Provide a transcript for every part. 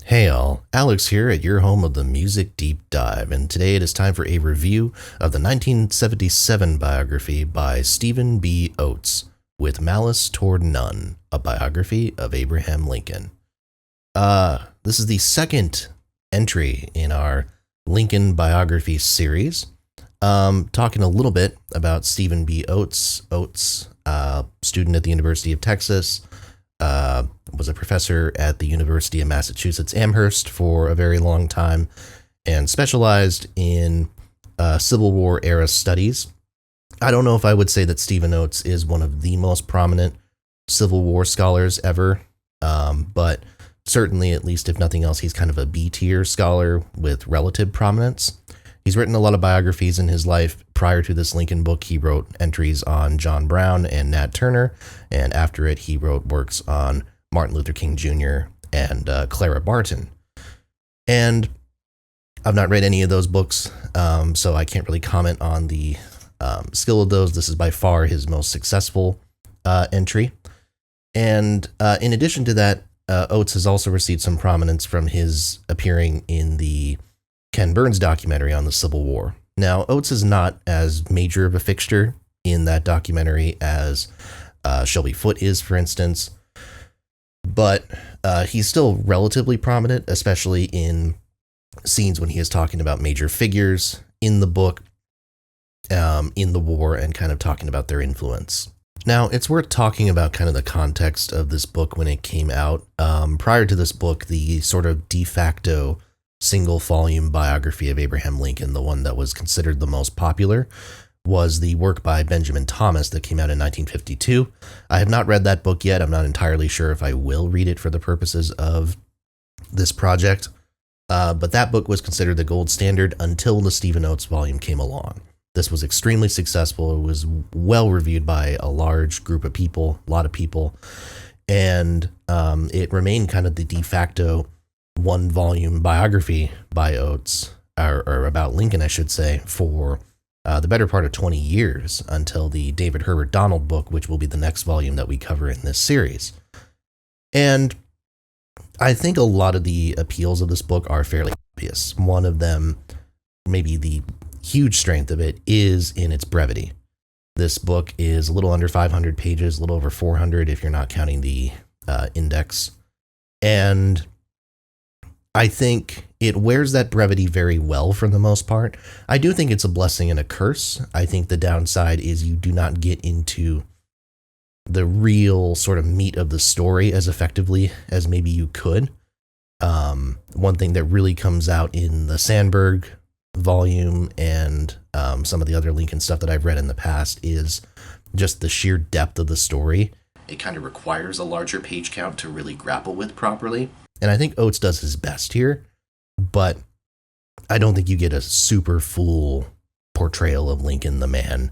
Hey all, Alex here at your home of the Music Deep Dive, and today it is time for a review of the 1977 biography by Stephen B. Oates, With Malice Toward None, a biography of Abraham Lincoln. This is the second entry in our Lincoln biography series, talking a little bit about Stephen B. Oates. Student at the University of Texas, was a professor at the University of Massachusetts Amherst for a very long time and specialized in Civil War era studies. I don't know if I would say that Stephen Oates is one of the most prominent Civil War scholars ever, but certainly, at least if nothing else, he's kind of a B-tier scholar with relative prominence. He's written a lot of biographies in his life. Prior to this Lincoln book, he wrote entries on John Brown and Nat Turner, and after it, he wrote works on Martin Luther King Jr. and Clara Barton. And I've not read any of those books, so I can't really comment on the skill of those. This is by far his most successful entry. And in addition to that, Oates has also received some prominence from his appearing in the Ken Burns documentary on the Civil War. Now, Oates is not as major of a fixture in that documentary as Shelby Foote is, for instance, but he's still relatively prominent, especially in scenes when he is talking about major figures in the book, in the war, and kind of talking about their influence. Now, it's worth talking about kind of the context of this book when it came out. Prior to this book, the sort of de facto single-volume biography of Abraham Lincoln, the one that was considered the most popular, was the work by Benjamin Thomas that came out in 1952. I have not read that book yet. I'm not entirely sure if I will read it for the purposes of this project, but that book was considered the gold standard until the Stephen Oates volume came along. This was extremely successful. It was well reviewed by a large group of people, a lot of people, and it remained kind of the de facto one-volume biography by Oates, or about Lincoln, I should say, for the better part of 20 years until the David Herbert Donald book, which will be the next volume that we cover in this series. And I think a lot of the appeals of this book are fairly obvious. One of them, maybe the huge strength of it, is in its brevity. This book is a little under 500 pages, a little over 400 if you're not counting the index. And I think it wears that brevity very well for the most part. I do think it's a blessing and a curse. I think the downside is you do not get into the real sort of meat of the story as effectively as maybe you could. One thing that really comes out in the Sandberg volume and some of the other Lincoln stuff that I've read in the past is just the sheer depth of the story. It kind of requires a larger page count to really grapple with properly. And I think Oates does his best here, but I don't think you get a super full portrayal of Lincoln the man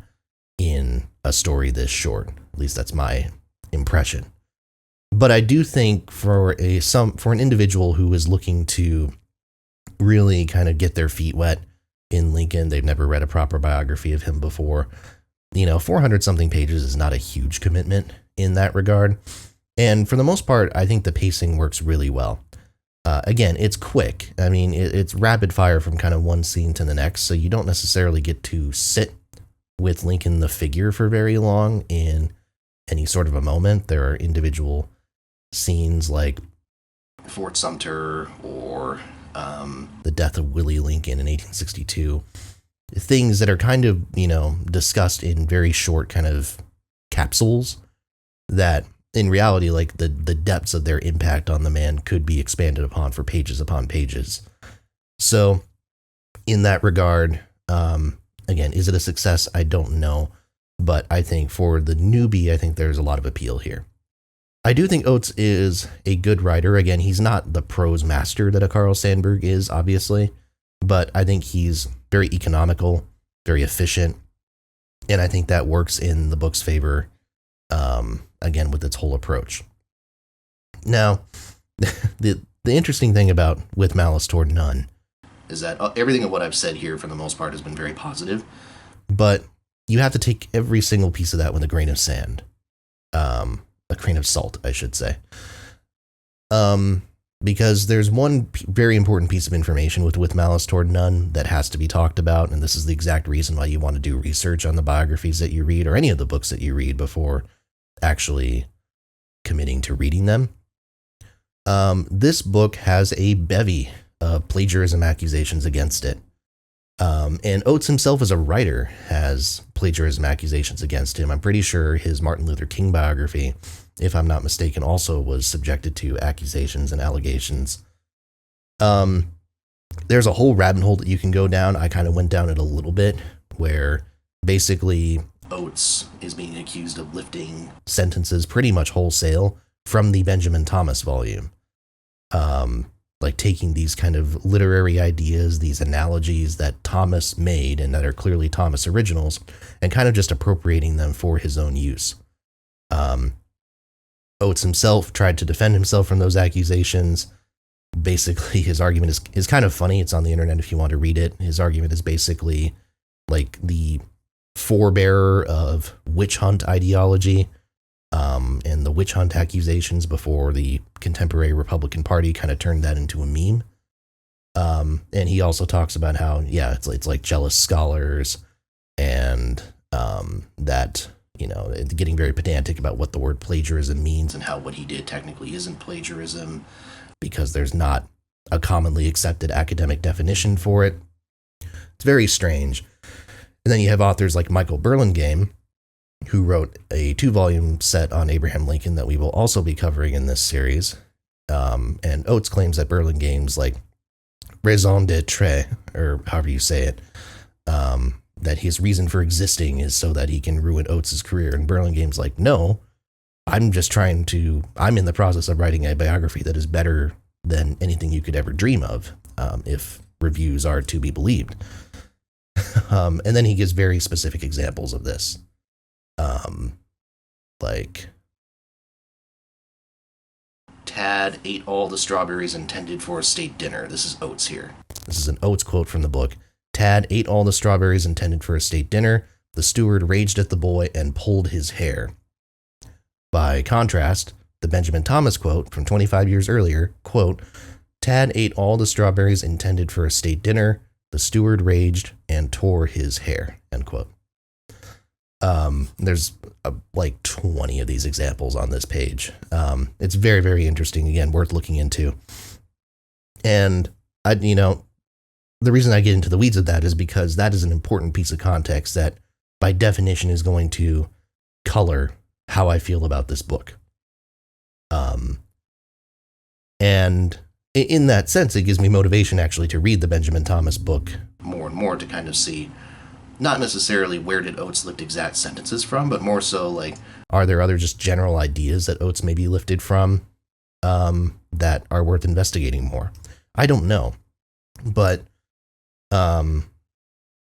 in a story this short. At least that's my impression. But I do think for an individual who is looking to really kind of get their feet wet in Lincoln, they've never read a proper biography of him before, 400 something pages is not a huge commitment in that regard. And for the most part, I think the pacing works really well. Again, it's quick. I mean, it's rapid fire from kind of one scene to the next, so you don't necessarily get to sit with Lincoln the figure for very long in any sort of a moment. There are individual scenes like Fort Sumter or the death of Willie Lincoln in 1862. Things that are kind of, discussed in very short kind of capsules that in reality, like the depths of their impact on the man could be expanded upon for pages upon pages. So in that regard, again, is it a success? I don't know. But I think for the newbie, I think there's a lot of appeal here. I do think Oates is a good writer. Again, he's not the prose master that a Carl Sandburg is, obviously, but I think he's very economical, very efficient, and I think that works in the book's favor, again, with its whole approach. Now, the interesting thing about With Malice Toward None is that everything of what I've said here, for the most part, has been very positive, but you have to take every single piece of that with a grain of sand. A grain of salt, I should say. because there's one very important piece of information with Malice Toward None that has to be talked about, and this is the exact reason why you want to do research on the biographies that you read, or any of the books that you read, before actually committing to reading them. This book has a bevy of plagiarism accusations against it. And Oates himself as a writer has plagiarism accusations against him. I'm pretty sure his Martin Luther King biography, if I'm not mistaken, also was subjected to accusations and allegations. There's a whole rabbit hole that you can go down. I kind of went down it a little bit, where basically Oates is being accused of lifting sentences pretty much wholesale from the Benjamin Thomas volume. Like taking these kind of literary ideas, these analogies that Thomas made and that are clearly Thomas originals, and kind of just appropriating them for his own use. Oates himself tried to defend himself from those accusations. Basically, his argument is kind of funny. It's on the internet if you want to read it. His argument is basically like the forebearer of witch hunt ideology, and the witch hunt accusations before the contemporary Republican Party kind of turned that into a meme. And he also talks about how, it's like jealous scholars, and that, getting very pedantic about what the word plagiarism means and how what he did technically isn't plagiarism because there's not a commonly accepted academic definition for it. It's very strange. And then you have authors like Michael Burlingame, who wrote a 2-volume set on Abraham Lincoln that we will also be covering in this series. And Oates claims that Burlingame's like raison d'etre, or however you say it, that his reason for existing is so that he can ruin Oates's career. And Burlingame's like, no, I'm in the process of writing a biography that is better than anything you could ever dream of, if reviews are to be believed. And then he gives very specific examples of this. Like Tad ate all the strawberries intended for a state dinner. This is Oates here. This is an Oates quote from the book. Tad ate all the strawberries intended for a state dinner. The steward raged at the boy and pulled his hair. By contrast, the Benjamin Thomas quote from 25 years earlier, quote, Tad ate all the strawberries intended for a state dinner. The steward raged and tore his hair, end quote. There's like 20 of these examples on this page. It's very, very interesting. Again, worth looking into. And the reason I get into the weeds of that is because that is an important piece of context that by definition is going to color how I feel about this book. And in that sense, it gives me motivation actually to read the Benjamin Thomas book more and more, to kind of see not necessarily where did Oates lift exact sentences from, but more so like, are there other just general ideas that Oates may be lifted from that are worth investigating more? I don't know. But,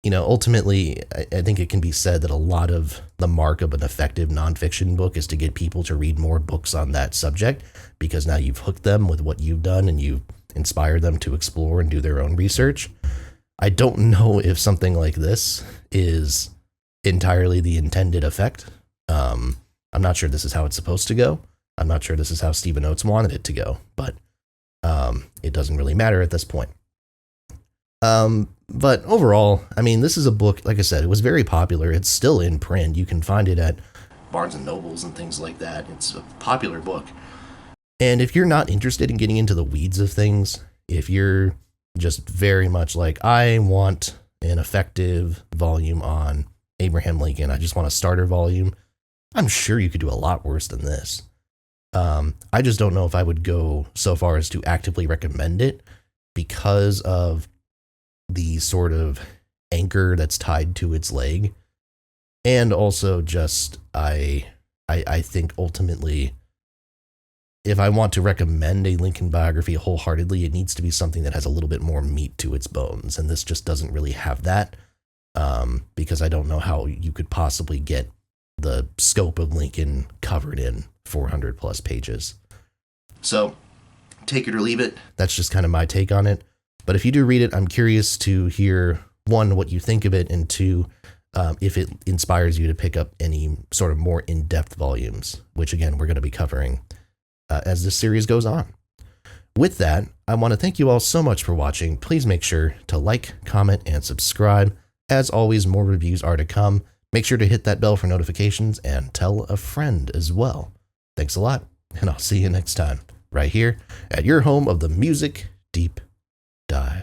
ultimately, I think it can be said that a lot of the mark of an effective nonfiction book is to get people to read more books on that subject, because now you've hooked them with what you've done and you've inspired them to explore and do their own research. I don't know if something like this is entirely the intended effect. I'm not sure this is how it's supposed to go. I'm not sure this is how Stephen Oates wanted it to go, but it doesn't really matter at this point. But overall, this is a book, like I said, it was very popular. It's still in print. You can find it at Barnes and Nobles and things like that. It's a popular book. And if you're not interested in getting into the weeds of things, if you're just very much like, I want an effective volume on Abraham Lincoln, I just want a starter volume, I'm sure you could do a lot worse than this. I just don't know if I would go so far as to actively recommend it because of the sort of anchor that's tied to its leg. And also just, I think ultimately, if I want to recommend a Lincoln biography wholeheartedly, it needs to be something that has a little bit more meat to its bones. And this just doesn't really have that, because I don't know how you could possibly get the scope of Lincoln covered in 400 plus pages. So take it or leave it. That's just kind of my take on it. But if you do read it, I'm curious to hear, one, what you think of it, and two, if it inspires you to pick up any sort of more in-depth volumes, which again, we're going to be covering as this series goes on. With that, I want to thank you all so much for watching. Please make sure to like, comment, and subscribe. As always, more reviews are to come. Make sure to hit that bell for notifications and tell a friend as well. Thanks a lot, and I'll see you next time, right here at your home of the Music Deep Dive.